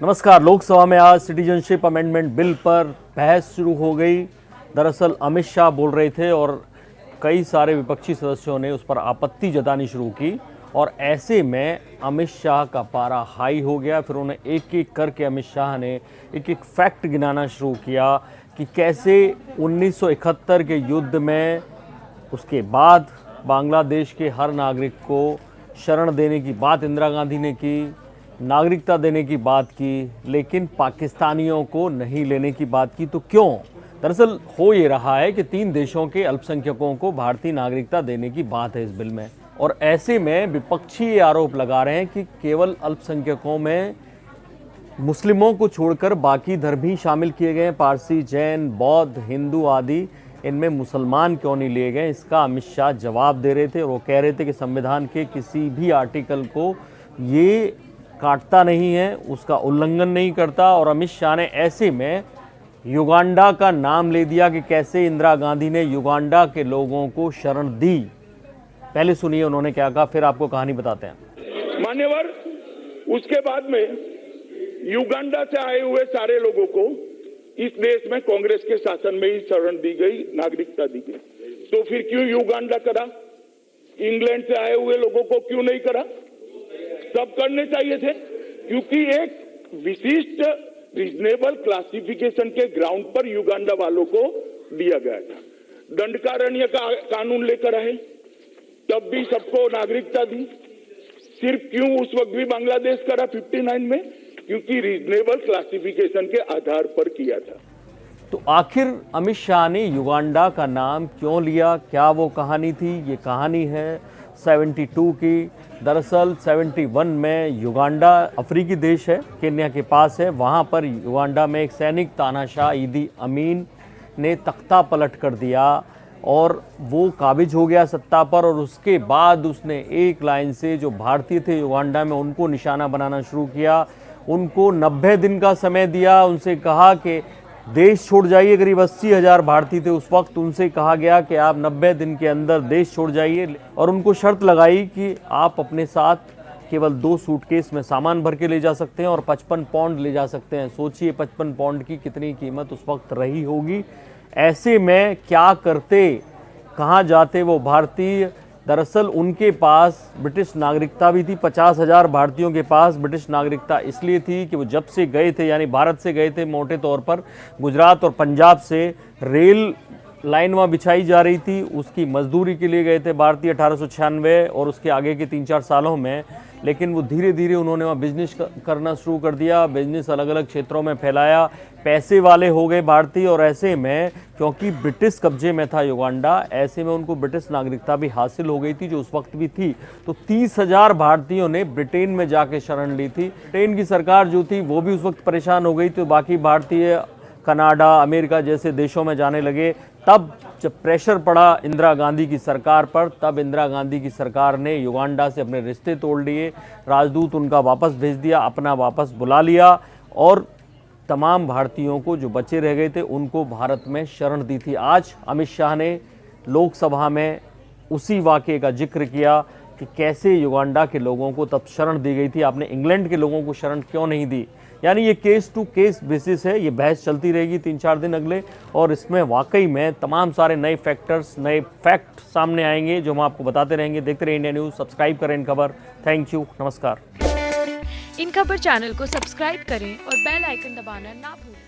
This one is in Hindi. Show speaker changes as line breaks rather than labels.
नमस्कार। लोकसभा में आज सिटीजनशिप अमेंडमेंट बिल पर बहस शुरू हो गई। दरअसल अमित शाह बोल रहे थे और कई सारे विपक्षी सदस्यों ने उस पर आपत्ति जतानी शुरू की और ऐसे में अमित शाह का पारा हाई हो गया। फिर उन्हें एक एक करके अमित शाह ने एक एक फैक्ट गिनाना शुरू किया कि कैसे 1971 के युद्ध में उसके बाद बांग्लादेश के हर नागरिक को शरण देने की बात इंदिरा गांधी ने की, नागरिकता देने की बात की, लेकिन पाकिस्तानियों को नहीं लेने की बात की। तो क्यों? दरअसल हो ये रहा है कि 3 देशों के अल्पसंख्यकों को भारतीय नागरिकता देने की बात है इस बिल में, और ऐसे में विपक्षी ये आरोप लगा रहे हैं कि केवल अल्पसंख्यकों में मुस्लिमों को छोड़कर बाकी धर्म ही शामिल किए गए हैं। पारसी, जैन, बौद्ध, हिंदू आदि, इनमें मुसलमान क्यों नहीं लिए गए? इसका अमित शाह जवाब दे रहे थे और वो कह रहे थे कि संविधान के किसी भी आर्टिकल को ये काटता नहीं है, उसका उल्लंघन नहीं करता। और अमित शाह ने ऐसे में युगांडा का नाम ले दिया कि कैसे इंदिरा गांधी ने युगांडा के लोगों को शरण दी। पहले सुनिए उन्होंने क्या कहा, फिर आपको कहानी बताते हैं।
मान्यवर, उसके बाद में युगांडा से आए हुए सारे लोगों को इस देश में कांग्रेस के शासन में ही शरण दी गई, नागरिकता दी गई। तो फिर क्यों युगांडा करा? इंग्लैंड से आए हुए लोगों को क्यों नहीं करा? सब करने चाहिए थे, क्योंकि एक विशिष्ट रीजनेबल क्लासिफिकेशन के ग्राउंड पर युगांडा वालों को दिया गया था। दंडकारण्य का कानून लेकर आए, तब भी सबको नागरिकता दी। सिर्फ क्यों उस वक्त भी बांग्लादेश करा 59 में? क्योंकि रीजनेबल क्लासिफिकेशन के आधार पर किया था।
तो आखिर अमित शाह ने युगांडा का नाम क्यों लिया? क्या वो कहानी थी? ये कहानी है 72 की। दरअसल 71 में युगांडा अफ्रीकी देश है, केन्या के पास है। वहाँ पर युगांडा में एक सैनिक तानाशाह ईदी अमीन ने तख्ता पलट कर दिया और वो काबिज हो गया सत्ता पर। और उसके बाद उसने एक लाइन से जो भारतीय थे युगांडा में उनको निशाना बनाना शुरू किया। उनको 90 दिन का समय दिया, उनसे कहा कि देश छोड़ जाइए। करीब 80,000 भारतीय थे उस वक्त। उनसे कहा गया कि आप 90 दिन के अंदर देश छोड़ जाइए, और उनको शर्त लगाई कि आप अपने साथ केवल 2 सूटकेस में सामान भर के ले जा सकते हैं और 55 पाउंड ले जा सकते हैं। सोचिए 55 पाउंड की कितनी कीमत उस वक्त रही होगी। ऐसे में क्या करते, कहाँ जाते वो भारतीय? दरअसल उनके पास ब्रिटिश नागरिकता भी थी। 50,000 भारतीयों के पास ब्रिटिश नागरिकता इसलिए थी कि वो जब से गए थे, यानी भारत से गए थे, मोटे तौर पर गुजरात और पंजाब से रेल लाइन वहाँ बिछाई जा रही थी, उसकी मजदूरी के लिए गए थे भारतीय 1896 और उसके आगे के 3-4 सालों में। लेकिन वो धीरे धीरे उन्होंने वहाँ बिजनेस करना शुरू कर दिया, बिजनेस अलग अलग क्षेत्रों में फैलाया, पैसे वाले हो गए भारतीय। और ऐसे में क्योंकि ब्रिटिश कब्जे में था युगांडा, ऐसे में उनको ब्रिटिश नागरिकता भी हासिल हो गई थी जो उस वक्त भी थी। तो 30,000 भारतीयों ने ब्रिटेन में जाके शरण ली थी। ब्रिटेन की सरकार जो थी वो भी उस वक्त परेशान हो गई, तो बाकी भारतीय कनाडा, अमेरिका जैसे देशों में जाने लगे। तब जब प्रेशर पड़ा इंदिरा गांधी की सरकार पर, तब इंदिरा गांधी की सरकार ने युगांडा से अपने रिश्ते तोड़ लिए, राजदूत उनका वापस भेज दिया, अपना वापस बुला लिया और तमाम भारतीयों को जो बचे रह गए थे उनको भारत में शरण दी थी। आज अमित शाह ने लोकसभा में उसी वाक़े का जिक्र किया कि कैसे युगांडा के लोगों को तब शरण दी गई थी, आपने इंग्लैंड के लोगों को शरण क्यों नहीं दी? यानी ये केस टू केस बेसिस है, ये बहस चलती रहेगी 3-4 दिन अगले, और इसमें वाकई में तमाम सारे नए फैक्टर्स, नए फैक्ट सामने आएंगे जो हम आपको बताते रहेंगे। देखते रहिए इंडिया न्यूज़, सब्सक्राइब करें इन खबर। थैंक यू, नमस्कार।
इन खबर चैनल को सब्सक्राइब करें और बेल आइकन दबाना ना भूलें।